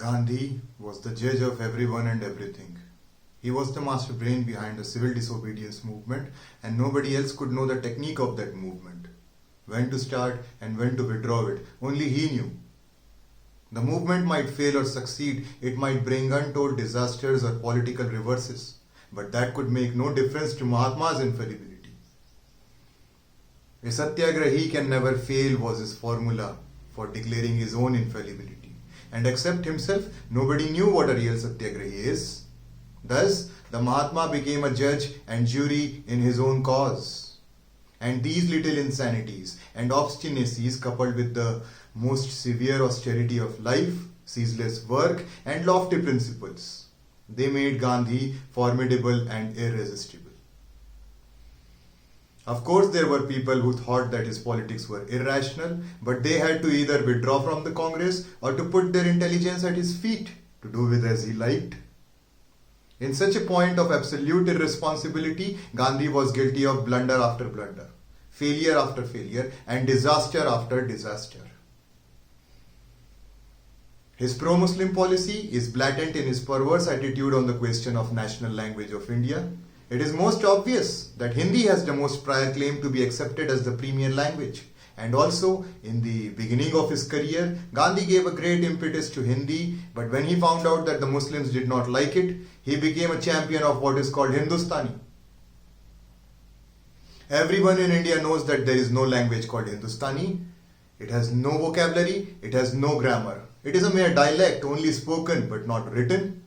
Gandhi was the judge of everyone and everything. He was the master brain behind the civil disobedience movement, and nobody else could know the technique of that movement. When to start and when to withdraw it, only he knew. The movement might fail or succeed, it might bring untold disasters or political reverses, but that could make no difference to Mahatma's infallibility. A satyagrahi can never fail was his formula for declaring his own infallibility. And except himself, nobody knew what a real satyagrahi is. Thus, the Mahatma became a judge and jury in his own cause. And these little insanities and obstinacies, coupled with the most severe austerity of life, ceaseless work, and lofty principles, they made Gandhi formidable and irresistible. Of course, there were people who thought that his politics were irrational, but they had to either withdraw from the Congress or to put their intelligence at his feet to do with as he liked. In such a point of absolute irresponsibility, Gandhi was guilty of blunder after blunder, failure after failure, and disaster after disaster. His pro-Muslim policy is blatant in his perverse attitude on the question of national language of India. It is most obvious that Hindi has the most prior claim to be accepted as the premier language. And also, in the beginning of his career, Gandhi gave a great impetus to Hindi, but when he found out that the Muslims did not like it, he became a champion of what is called Hindustani. Everyone in India knows that there is no language called Hindustani. It has no vocabulary, it has no grammar. It is a mere dialect, only spoken but not written.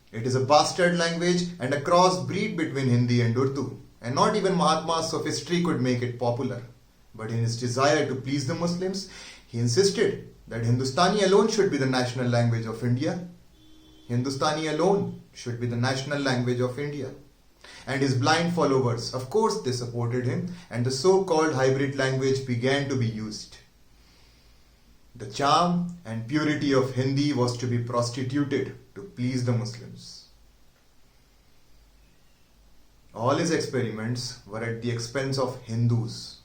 It is a bastard language and a cross-breed between Hindi and Urdu, and not even Mahatma's sophistry could make it popular. But in his desire to please the Muslims, he insisted that Hindustani alone should be the national language of India. Hindustani alone should be the national language of India. And his blind followers, of course, they supported him, and the so-called hybrid language began to be used. The charm and purity of Hindi was to be prostituted to please the Muslims. All his experiments were at the expense of Hindus.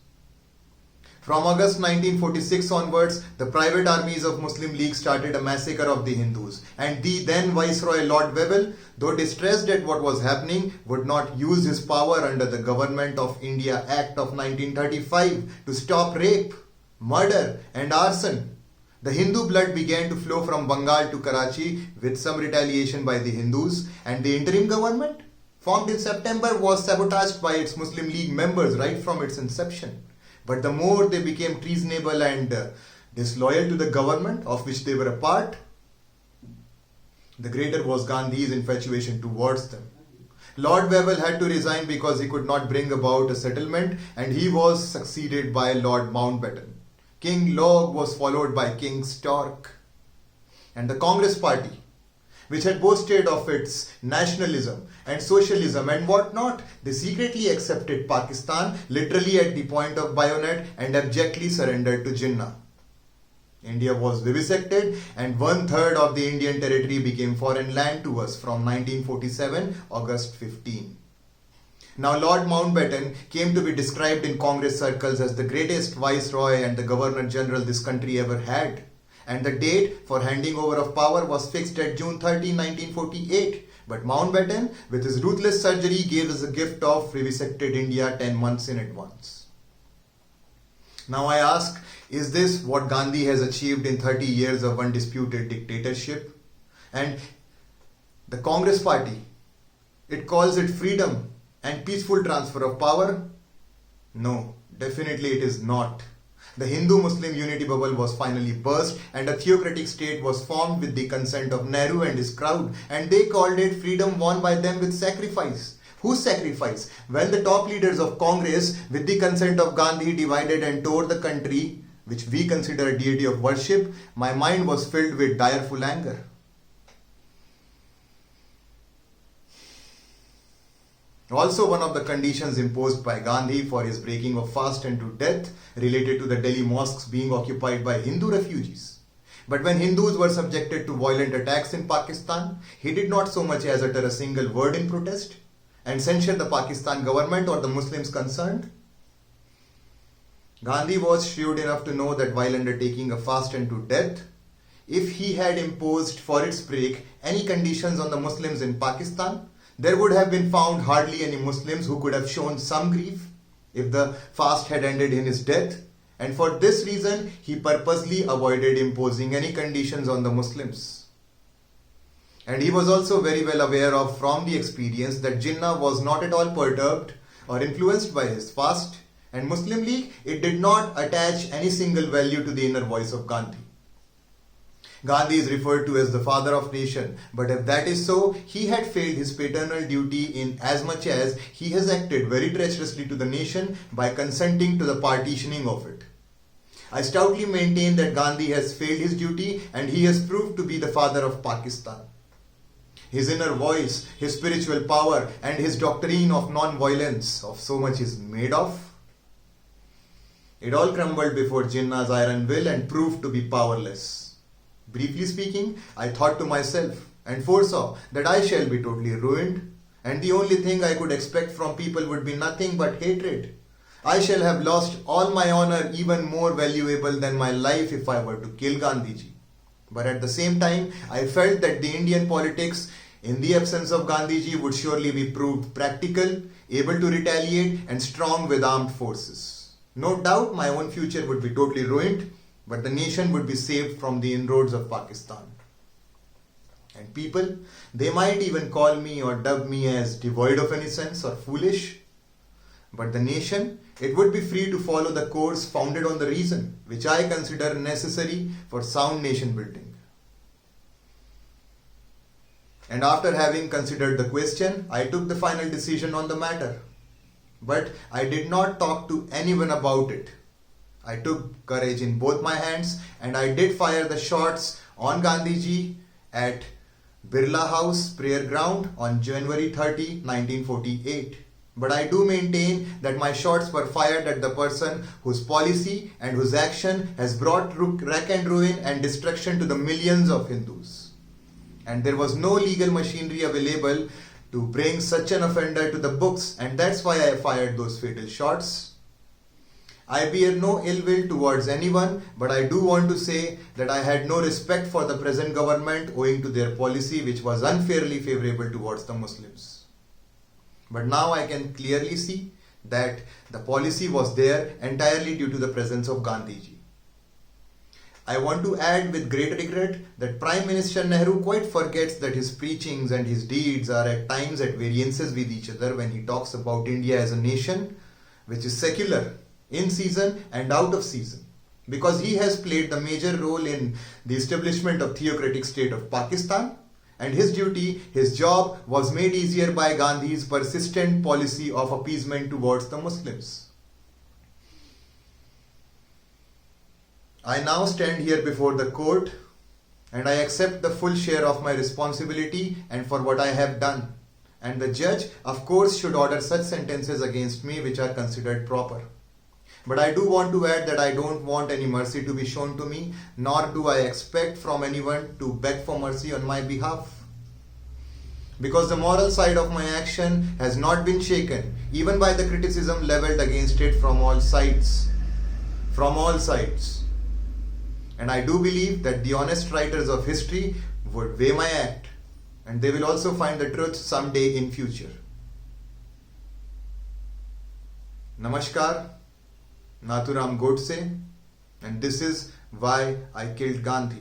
From August 1946 onwards, the private armies of Muslim League started a massacre of the Hindus, and the then Viceroy Lord Wavell, though distressed at what was happening, would not use his power under the Government of India Act of 1935 to stop rape, murder and arson. The Hindu blood began to flow from Bengal to Karachi with some retaliation by the Hindus, and the interim government, formed in September, was sabotaged by its Muslim League members right from its inception. But the more they became treasonable and disloyal to the government of which they were a part, the greater was Gandhi's infatuation towards them. Lord Wavell had to resign because he could not bring about a settlement, and he was succeeded by Lord Mountbatten. King Log was followed by King Stork. And the Congress party, which had boasted of its nationalism and socialism and what not, they secretly accepted Pakistan literally at the point of bayonet and abjectly surrendered to Jinnah. India was vivisected, and 1/3 of the Indian territory became foreign land to us from 1947, August 15. Now Lord Mountbatten came to be described in Congress circles as the greatest viceroy and the Governor General this country ever had. And the date for handing over of power was fixed at June 30, 1948. But Mountbatten, with his ruthless surgery, gave us a gift of vivisected India 10 months in advance. Now I ask, is this what Gandhi has achieved in 30 years of undisputed dictatorship? And the Congress party, it calls it freedom and peaceful transfer of power? No, definitely it is not. The Hindu-Muslim unity bubble was finally burst, and a theocratic state was formed with the consent of Nehru and his crowd, and they called it freedom won by them with sacrifice. Whose sacrifice? Well, the top leaders of Congress, with the consent of Gandhi, divided and tore the country, which we consider a deity of worship. My mind was filled with direful anger. Also, one of the conditions imposed by Gandhi for his breaking of fast and to death related to the Delhi mosques being occupied by Hindu refugees. But when Hindus were subjected to violent attacks in Pakistan, he did not so much as utter a single word in protest and censure the Pakistan government or the Muslims concerned. Gandhi was shrewd enough to know that while undertaking a fast and to death, if he had imposed for its break any conditions on the Muslims in Pakistan, there would have been found hardly any Muslims who could have shown some grief if the fast had ended in his death, and for this reason he purposely avoided imposing any conditions on the Muslims. And he was also very well aware of from the experience that Jinnah was not at all perturbed or influenced by his fast, and Muslim League, it did not attach any single value to the inner voice of Gandhi. Gandhi is referred to as the father of nation, but if that is so, he had failed his paternal duty in as much as he has acted very treacherously to the nation by consenting to the partitioning of it. I stoutly maintain that Gandhi has failed his duty and he has proved to be the father of Pakistan. His inner voice, his spiritual power and his doctrine of non-violence, of so much is made of. It all crumbled before Jinnah's iron will and proved to be powerless. Briefly speaking, I thought to myself and foresaw that I shall be totally ruined, and the only thing I could expect from people would be nothing but hatred. I shall have lost all my honor, even more valuable than my life, if I were to kill Gandhiji. But at the same time, I felt that the Indian politics, in the absence of Gandhiji, would surely be proved practical, able to retaliate, and strong with armed forces. No doubt my own future would be totally ruined, but the nation would be saved from the inroads of Pakistan. And people, they might even call me or dub me as devoid of any sense or foolish, but the nation, it would be free to follow the course founded on the reason, which I consider necessary for sound nation building. And after having considered the question, I took the final decision on the matter. But I did not talk to anyone about it. I took courage in both my hands and I did fire the shots on Gandhiji at Birla House prayer ground on January 30, 1948. But I do maintain that my shots were fired at the person whose policy and whose action has brought wreck and ruin and destruction to the millions of Hindus. And there was no legal machinery available to bring such an offender to the books, and that's why I fired those fatal shots. I bear no ill will towards anyone, but I do want to say that I had no respect for the present government owing to their policy, which was unfairly favorable towards the Muslims. But now I can clearly see that the policy was there entirely due to the presence of Gandhiji. I want to add with great regret that Prime Minister Nehru quite forgets that his preachings and his deeds are at times at variances with each other when he talks about India as a nation which is secular, in season and out of season, because he has played the major role in the establishment of theocratic state of Pakistan, and his duty, his job was made easier by Gandhi's persistent policy of appeasement towards the Muslims. I now stand here before the court and I accept the full share of my responsibility and for what I have done, and the judge of course should order such sentences against me which are considered proper. But I do want to add that I don't want any mercy to be shown to me, nor do I expect from anyone to beg for mercy on my behalf. Because the moral side of my action has not been shaken, even by the criticism levelled against it from all sides. From all sides. And I do believe that the honest writers of history would weigh my act, and they will also find the truth someday in future. Namaskar. Nathuram Godse, and this is why I killed Gandhi.